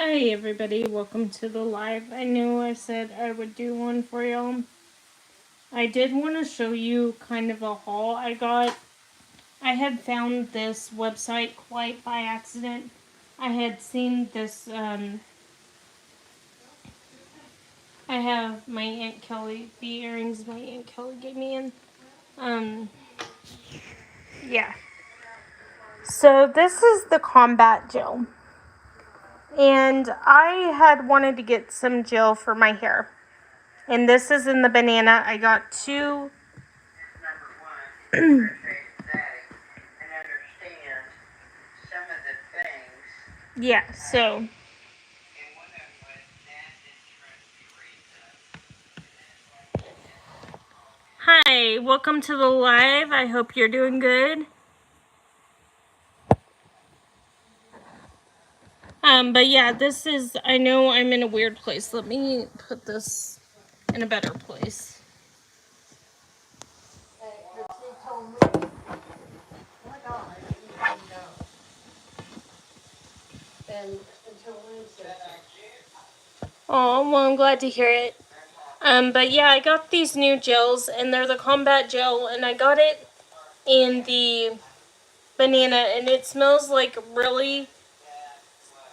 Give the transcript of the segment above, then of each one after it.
Hi everybody, welcome to the live. I knew I said I would do one for y'all. I did want to show you kind of a haul I got. I had found this website quite by accident. I had seen this, I have my Aunt Kelly, the earrings my Aunt Kelly gave me in. Yeah. So this is the Combat Gel. And I had wanted to get some gel for my hair. And this is in the banana. I got two. Yeah, so. Hi, welcome to the live. I hope you're doing good. But yeah, this is, I know I'm in a weird place. Let me put this in a better place. Oh, well, I'm glad to hear it. But yeah, I got these new gels, and they're the Combat Gel, and I got it in the banana, and it smells like really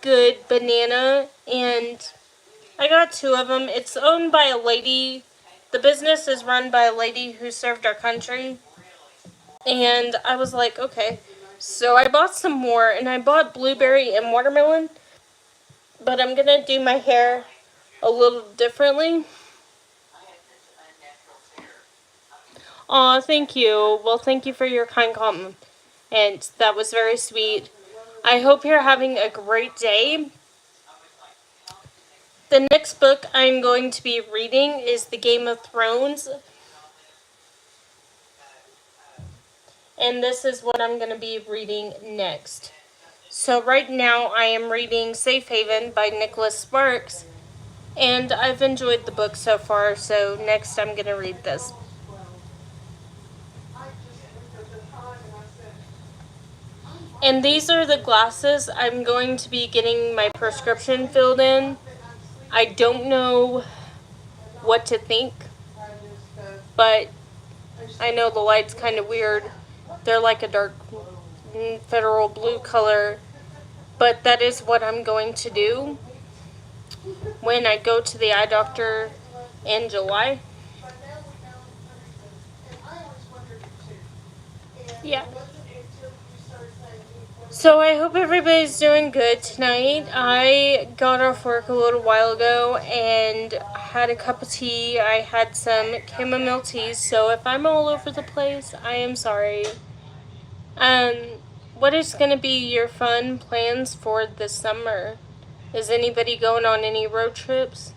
good banana, and I got two of them. It's owned by a lady. The business is run by a lady who served our country. And I was like, okay. So I bought some more, and I bought blueberry and watermelon. But I'm going to do my hair a little differently. Aw, thank you. Well, thank you for your kind comment. And that was very sweet. I hope you're having a great day. The next book I'm going to be reading is The Game of Thrones. And this is what I'm going to be reading next. So right now I am reading Safe Haven by Nicholas Sparks. And I've enjoyed the book so far, so next I'm going to read this. And these are the glasses I'm going to be getting my prescription filled in. I don't know what to think, but I know the light's kind of weird. They're like a dark federal blue color, but that is what I'm going to do when I go to the eye doctor in July. Yeah. So I hope everybody's doing good tonight. I got off work a little while ago and had a cup of tea. I had some chamomile tea, so if I'm all over the place, I am sorry. What is going to be your fun plans for this summer? Is anybody going on any road trips?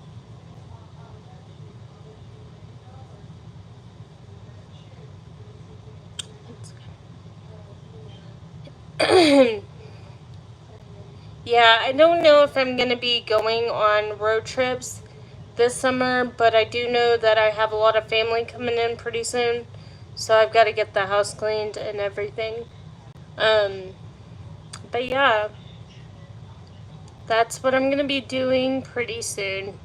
Yeah, I don't know if I'm going to be going on road trips this summer, but I do know that I have a lot of family coming in pretty soon, so I've got to get the house cleaned and everything. But yeah, that's what I'm going to be doing pretty soon,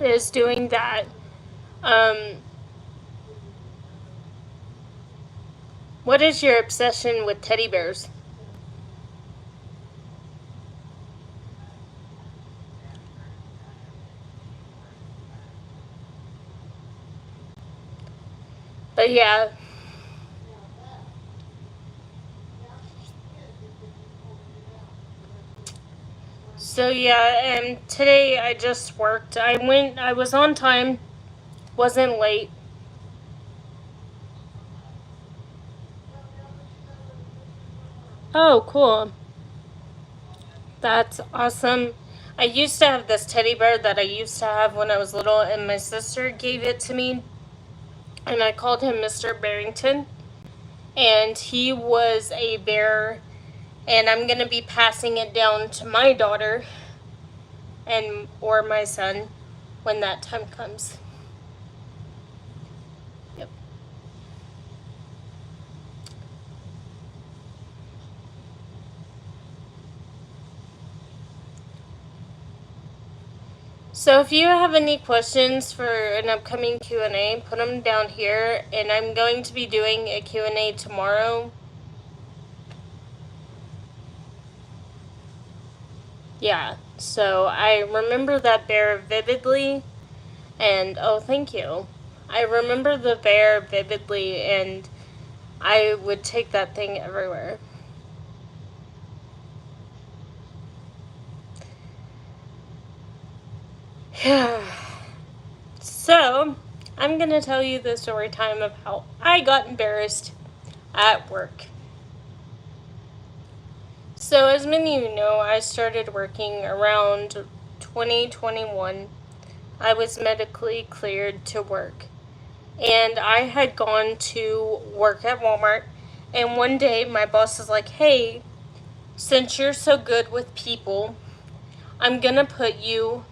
is doing that. What is your obsession with teddy bears? But yeah. So yeah, and today I just worked. I was on time, wasn't late. Oh, cool. That's awesome. I used to have this teddy bear that I used to have when I was little, and my sister gave it to me, and I called him Mr. Barrington. And he was a bear, and I'm going to be passing it down to my daughter and or my son when that time comes. Yep. So if you have any questions for an upcoming Q&A, put them down here, and I'm going to be doing a Q&A tomorrow. Yeah, so I remember that bear vividly, and oh, thank you. I remember the bear vividly, and I would take that thing everywhere. So, I'm going to tell you the story time of how I got embarrassed at work. So, as many of you know, I started working around 2021. I was medically cleared to work. And I had gone to work at Walmart. And one day, my boss is like, hey, since you're so good with people, I'm going to put you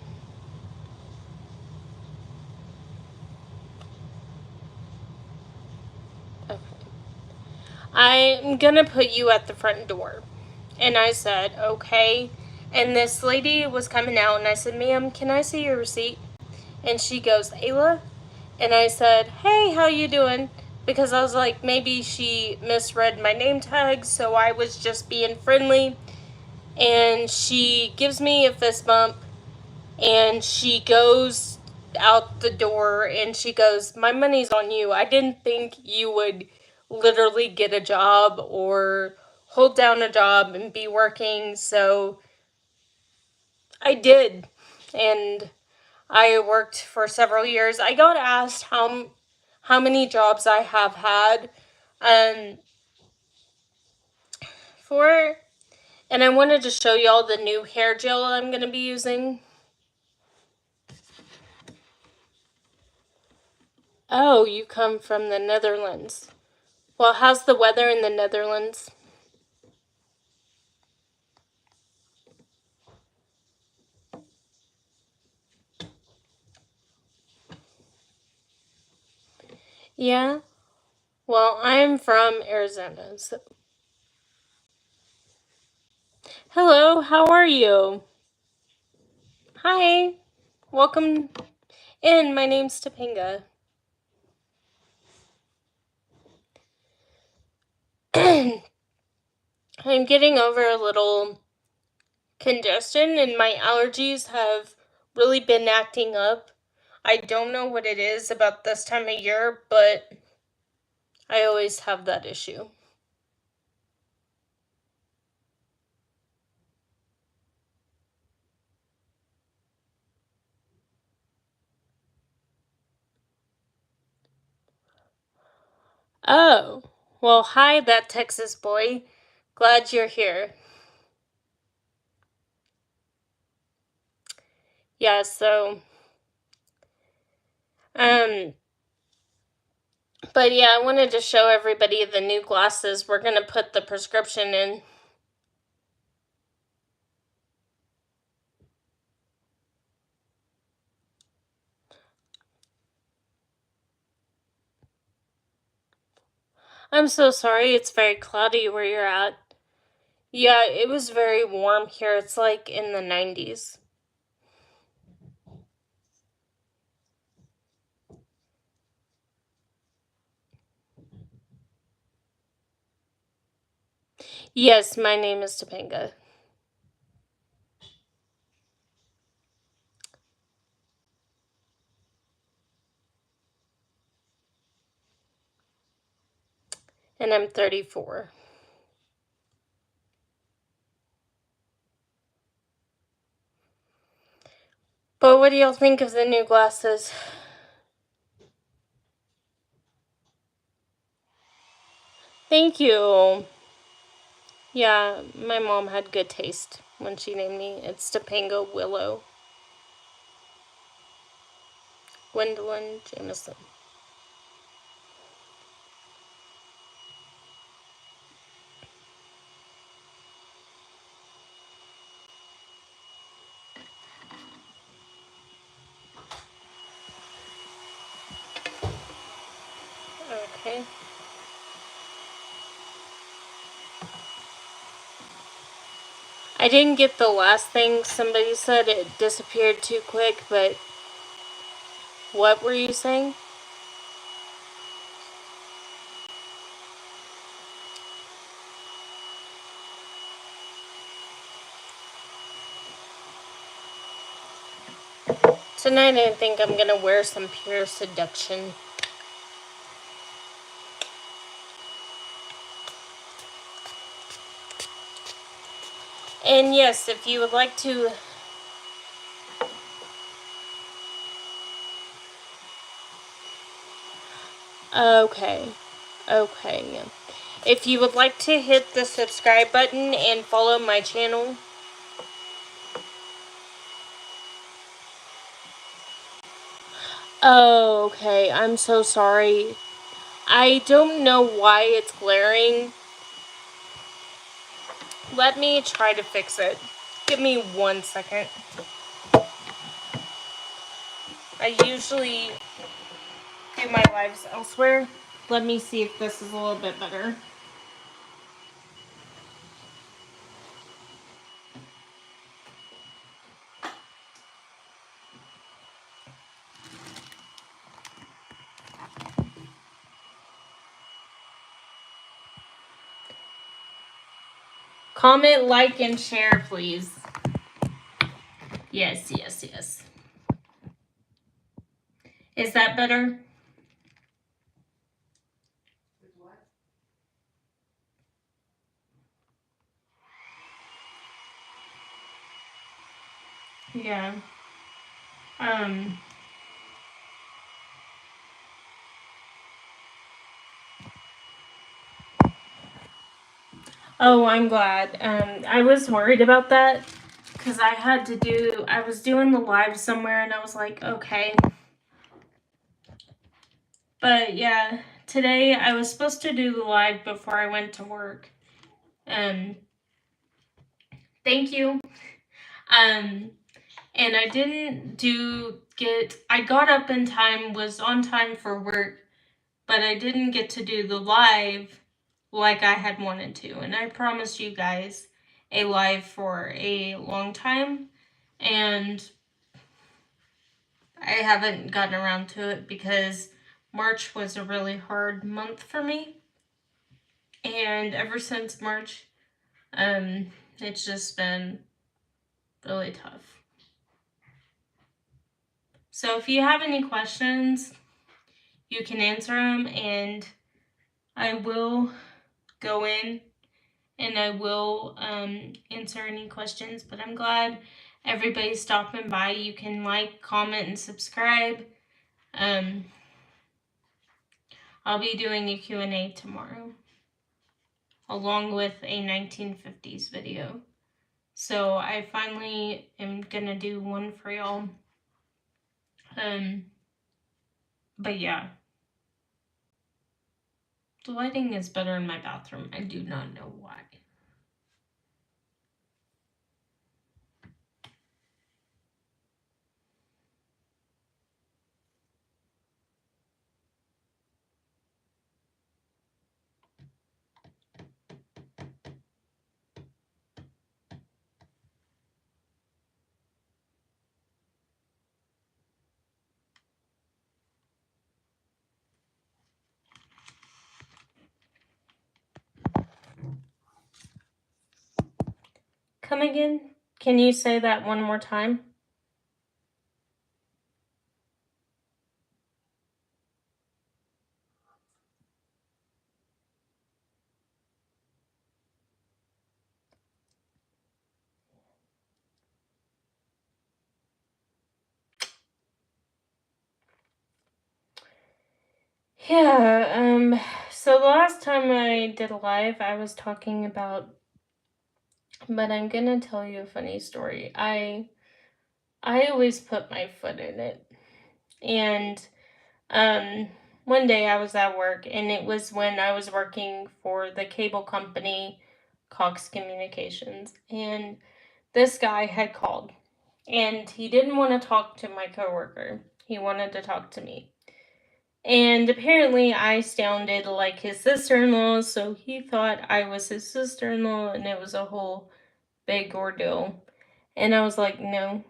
I'm gonna put you at the front door. And I said, okay. And this lady was coming out, and I said, ma'am, can I see your receipt? And she goes, Ayla? And I said, hey, how you doing? Because I was like, maybe she misread my name tag, so I was just being friendly. And she gives me a fist bump, and she goes out the door, and she goes, my money's on you. I didn't think you would literally get a job or hold down a job and be working, so I did. And I worked for several years. I got asked how many jobs I have had um for, and I wanted to show y'all the new hair gel I'm going to be using. Oh, you come from the Netherlands. Well, how's the weather in the Netherlands? Yeah? Well, I'm from Arizona. So. Hello, how are you? Hi. Welcome in. My name's Topanga. I'm getting over a little congestion, and my allergies have really been acting up. I don't know what it is about this time of year, but I always have that issue. Oh, well, hi, that Texas boy. Glad you're here. Yeah, so, but yeah, I wanted to show everybody the new glasses. We're gonna put the prescription in. I'm so sorry, it's very cloudy where you're at. Yeah, it was very warm here. It's like in the 90s. Yes, my name is Topanga. And I'm 34. But what do y'all think of the new glasses? Thank you. Yeah, my mom had good taste when she named me. It's Topanga Willow. Gwendolyn Jameson. Okay. I didn't get the last thing. Somebody said it disappeared too quick, but what were you saying? Tonight I think I'm gonna wear some Pure Seduction. And yes, if you would like to... Okay. If you would like to hit the subscribe button and follow my channel... Oh, okay. I'm so sorry. I don't know why it's glaring. Let me try to fix it. Give me 1 second. I usually do my lives elsewhere. Let me see if this is a little bit better. Comment, like, and share, please. Yes. Is that better? Yeah. Oh, I'm glad. I was worried about that because I was doing the live somewhere and I was like, okay. But yeah, today I was supposed to do the live before I went to work. Thank you. And I I got up in time, was on time for work, but I didn't get to do the live like I had wanted to. And I promised you guys a live for a long time, and I haven't gotten around to it because March was a really hard month for me. And ever since March, it's just been really tough. So if you have any questions, you can answer them, and I will go in and I will answer any questions. But I'm glad everybody's stopping by. You can like, comment, and subscribe. I'll be doing a Q&A tomorrow, along with a 1950s video. So I finally am gonna do one for y'all. But yeah. The lighting is better in my bathroom. I do not know why. Come again? Can you say that one more time? Yeah, so the last time I did a live, I was talking about, but I'm gonna tell you a funny story. I always put my foot in it. And, one day I was at work, and it was when I was working for the cable company, Cox Communications, and this guy had called, and he didn't want to talk to my coworker. He wanted to talk to me. And apparently I sounded like his sister-in-law, so he thought I was his sister-in-law, and it was a whole big ordeal. And I was like, no.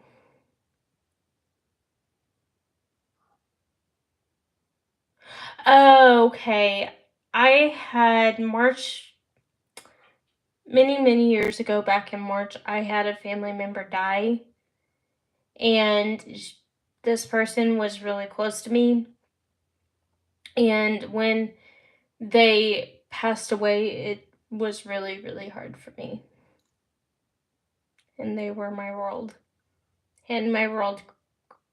Oh, okay. I had many years ago, back in March, I had a family member die. And this person was really close to me. And when they passed away, it was really, really hard for me. And they were my world. And my world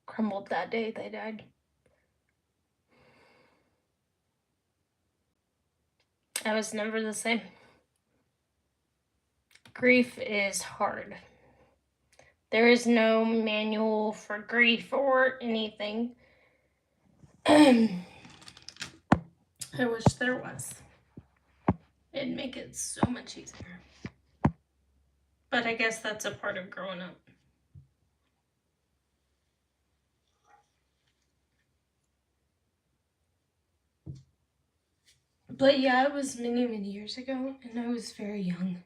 crumbled that day they died. I was never the same. Grief is hard. There is no manual for grief or anything. I wish there was. It'd make it so much easier. But I guess that's a part of growing up. But yeah, it was many years ago, and I was very young.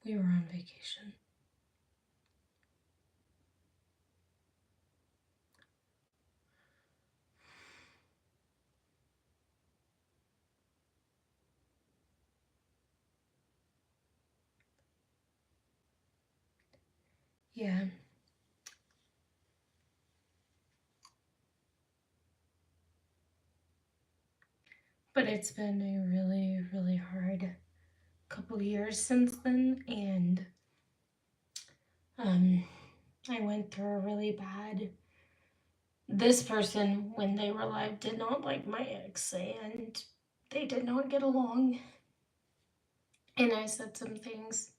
We were on vacation. Yeah. But it's been a really, really hard couple years since then, and I went through a really bad. This person, when they were alive, did not like my ex, and they did not get along. And I said some things.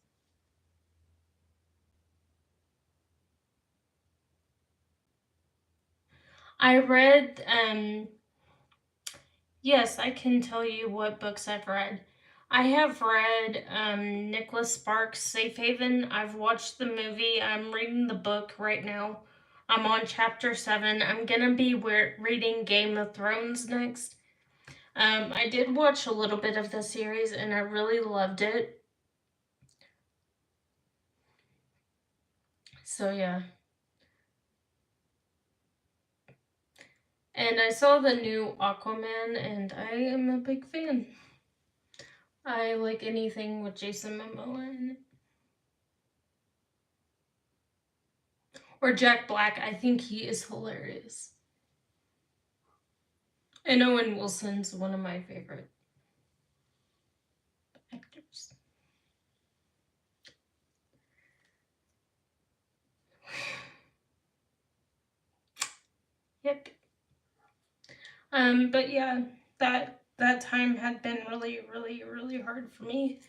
I read, yes, I can tell you what books I've read. I have read Nicholas Sparks' Safe Haven. I've watched the movie. I'm reading the book right now. I'm on chapter 7. I'm gonna be reading Game of Thrones next. I did watch a little bit of the series and I really loved it. So yeah. And I saw the new Aquaman and I am a big fan. I like anything with Jason Momoa in it. Or Jack Black. I think he is hilarious. And Owen Wilson's one of my favorite actors. Yep. But yeah, that time had been really hard for me.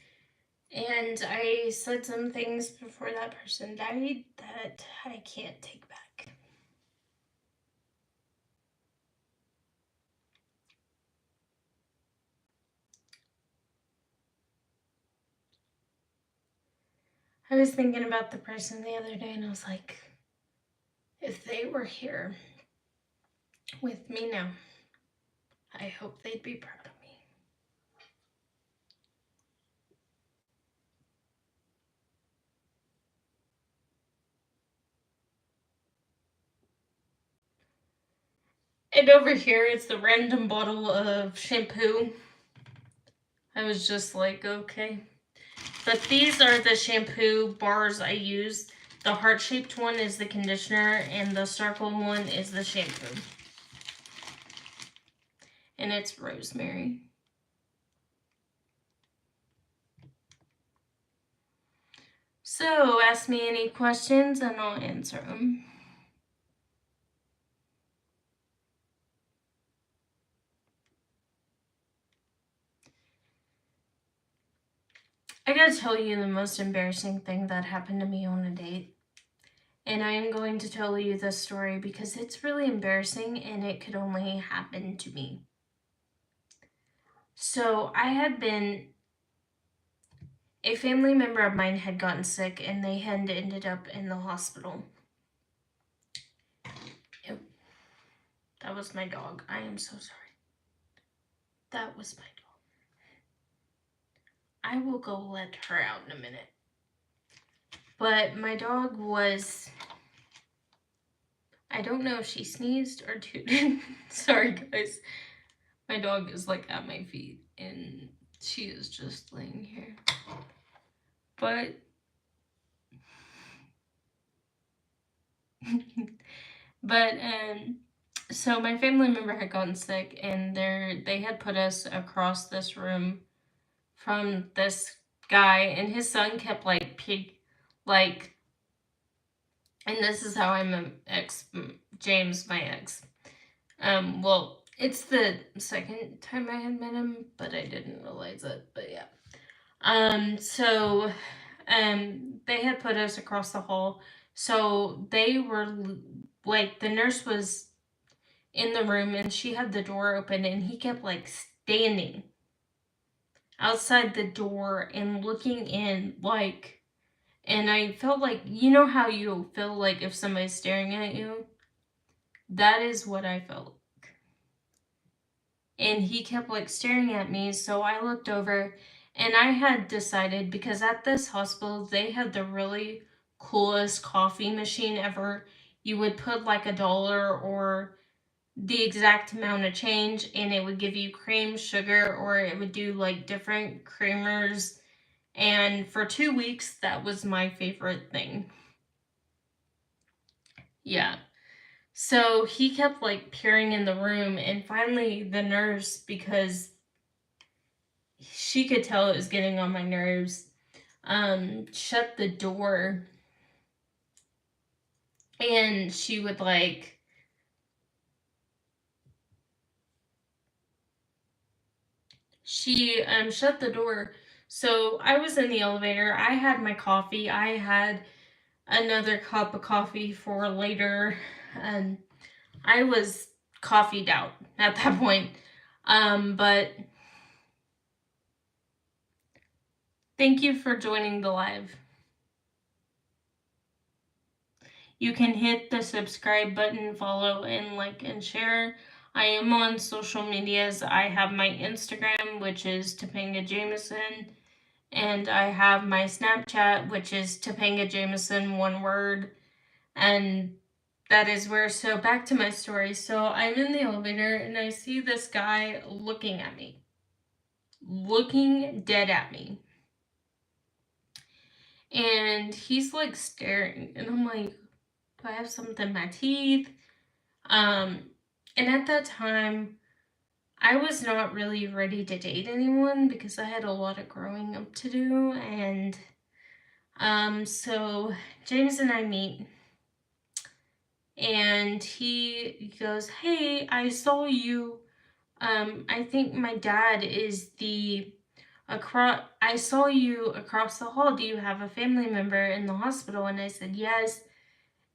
And I said some things before that person died that I can't take back. I was thinking about the person the other day and I was like, if they were here with me now, I hope they'd be proud of me. And over here, it's the random bottle of shampoo. I was just like, okay. But these are the shampoo bars I use. The heart-shaped one is the conditioner, and the circle one is the shampoo. And it's rosemary. So, ask me any questions and I'll answer them. I gotta tell you the most embarrassing thing that happened to me on a date. And I am going to tell you this story because it's really embarrassing and it could only happen to me. So, a family member of mine had gotten sick and they had ended up in the hospital. That was my dog. I am so sorry. That was my dog. I will go let her out in a minute. But my dog was... I don't know if she sneezed or tooted. Sorry, guys. My dog is like at my feet and she is just laying here. But so my family member had gotten sick and they had put us across this room from this guy, and his son kept like and this is how I'm James, my ex. Well, it's the second time I had met him, but I didn't realize it, but yeah. So they had put us across the hall, so they were like, the nurse was in the room and she had the door open and he kept like standing outside the door and looking in, like, and I felt like, you know how you feel like if somebody's staring at you? That is what I felt. And he kept like staring at me, so I looked over and I had decided, because at this hospital they had the really coolest coffee machine ever. You would put like $1 or the exact amount of change and it would give you cream, sugar, or it would do like different creamers. And for 2 weeks, that was my favorite thing. Yeah. So he kept like peering in the room, and finally the nurse, because she could tell it was getting on my nerves, shut the door. And she would like... She shut the door. So I was in the elevator. I had my coffee. I had another cup of coffee for later. And I was coffeeed out at that point. But thank you for joining the live. You can hit the subscribe button, follow, and like and share. I am on social medias. I have my Instagram, which is Topanga Jameson, and I have my Snapchat, which is Topanga Jameson, one word. And that is where... So back to my story. So I'm in the elevator and I see this guy looking at me. Looking dead at me. And he's like staring, and I'm like, do I have something in my teeth? And at that time, I was not really ready to date anyone because I had a lot of growing up to do. And so James and I meet, and he goes, hey, I saw you. I think my dad is I saw you across the hall. Do you have a family member in the hospital? And I said, yes.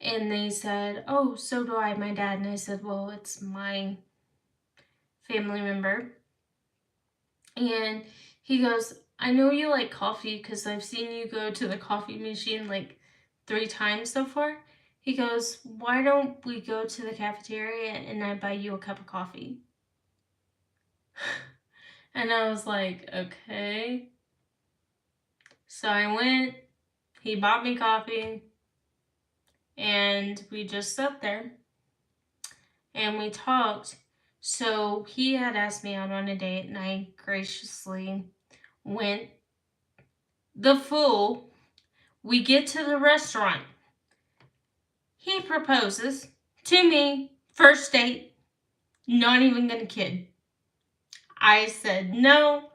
And they said, oh, so do I, my dad. And I said, well, it's my family member. And he goes, I know you like coffee because I've seen you go to the coffee machine like 3 times so far. He goes, why don't we go to the cafeteria and I buy you a cup of coffee? And I was like, okay. So I went, he bought me coffee, and we just sat there and we talked. So he had asked me out on a date, and I graciously went. The fool. We get to the restaurant. He proposes to me, first date, not even gonna kid. I said no.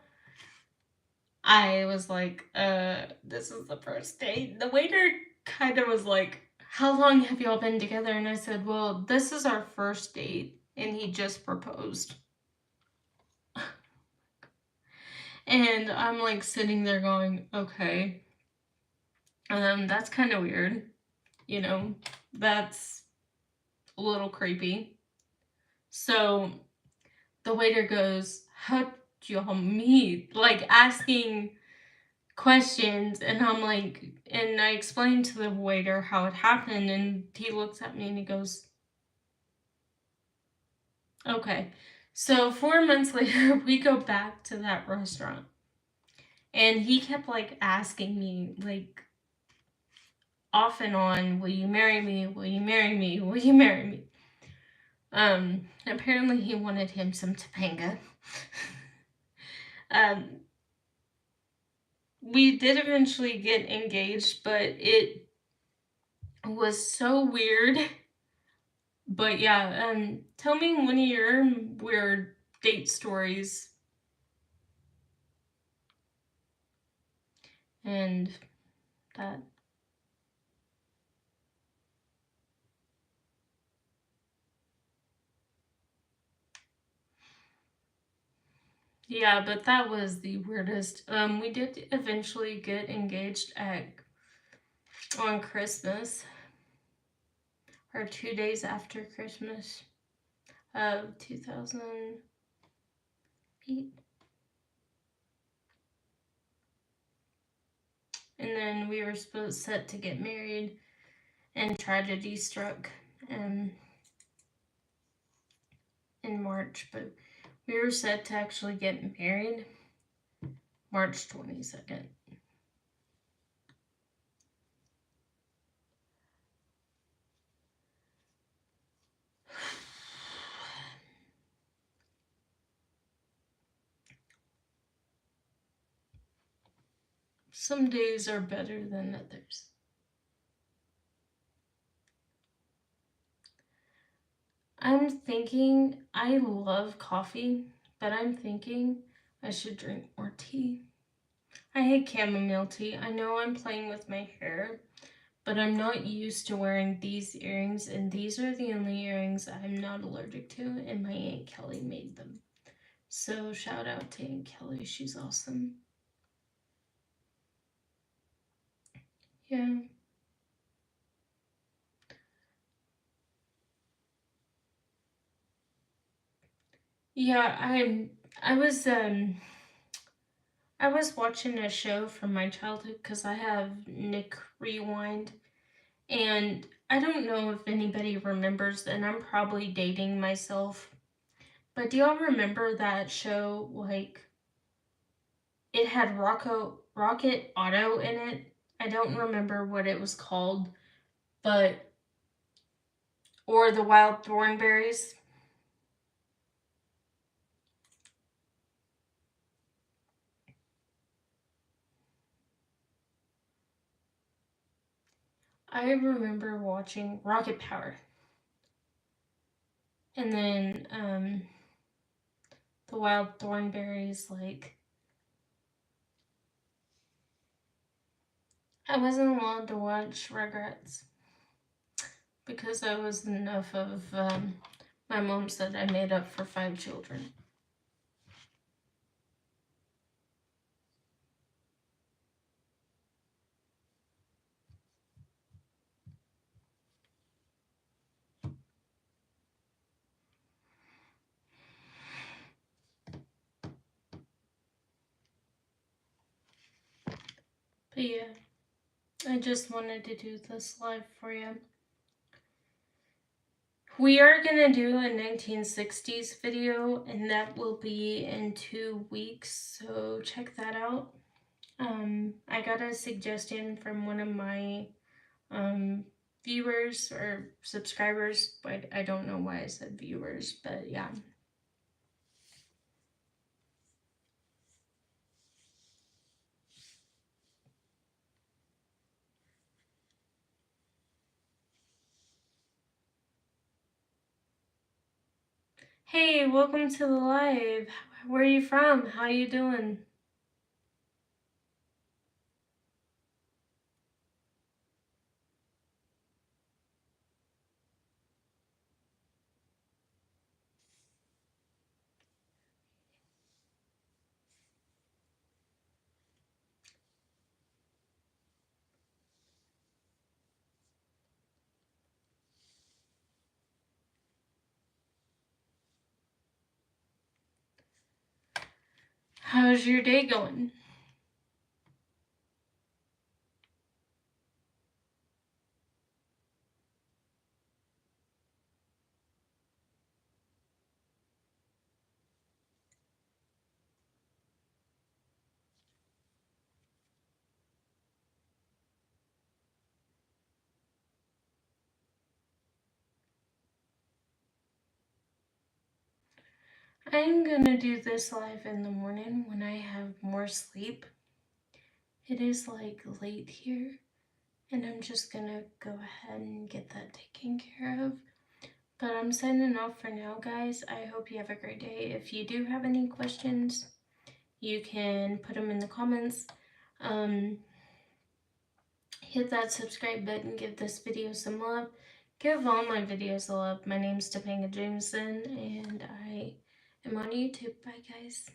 I was like, this is the first date. The waiter kind of was like, how long have y'all been together? And I said, well, this is our first date, and he just proposed. And I'm like sitting there going, okay, that's kind of weird. You know, that's a little creepy. So the waiter goes, how'd y'all meet? Like asking questions, and I'm like, and I explained to the waiter how it happened, and he looks at me and he goes, Okay. So 4 months later, we go back to that restaurant. And he kept like asking me, like, off and on, will you marry me? Will you marry me? Will you marry me? Apparently he wanted him some Topanga. um, we did eventually get engaged, but it was so weird. But yeah, tell me one of your weird date stories. And that. Yeah, but that was the weirdest. We did eventually get engaged on Christmas, or 2 days after Christmas of 2008. And then we were set to get married, and tragedy struck um, in March, but we were set to actually get married March 22nd. Some days are better than others. I'm thinking, I love coffee, but I'm thinking I should drink more tea. I hate chamomile tea. I know I'm playing with my hair, but I'm not used to wearing these earrings, and these are the only earrings I'm not allergic to, and my Aunt Kelly made them. So shout out to Aunt Kelly, she's awesome. Yeah. Yeah, I was watching a show from my childhood because I have Nick Rewind, and I don't know if anybody remembers, and I'm probably dating myself, but do y'all remember that show? Like, it had Rocket Auto in it. I don't remember what it was called, but or the Wild Thornberries. I remember watching Rocket Power, and then the Wild Thornberries. Like, I wasn't allowed to watch Rugrats because I was enough of my mom said I made up for 5 children. But yeah, I just wanted to do this live for you. We are gonna do a 1960s video, and that will be in 2 weeks, so check that out. I got a suggestion from one of my viewers or subscribers, but I don't know why I said viewers, but yeah. Hey, welcome to the live. Where are you from? How you doing? How's your day going? I'm gonna do this live in the morning when I have more sleep. It is like late here, and I'm just gonna go ahead and get that taken care of. But I'm signing off for now, guys. I hope you have a great day. If you do have any questions, you can put them in the comments. Hit that subscribe button, give this video some love. Give all my videos a love. My name's Topanga Jameson, and I am on YouTube. Bye, guys.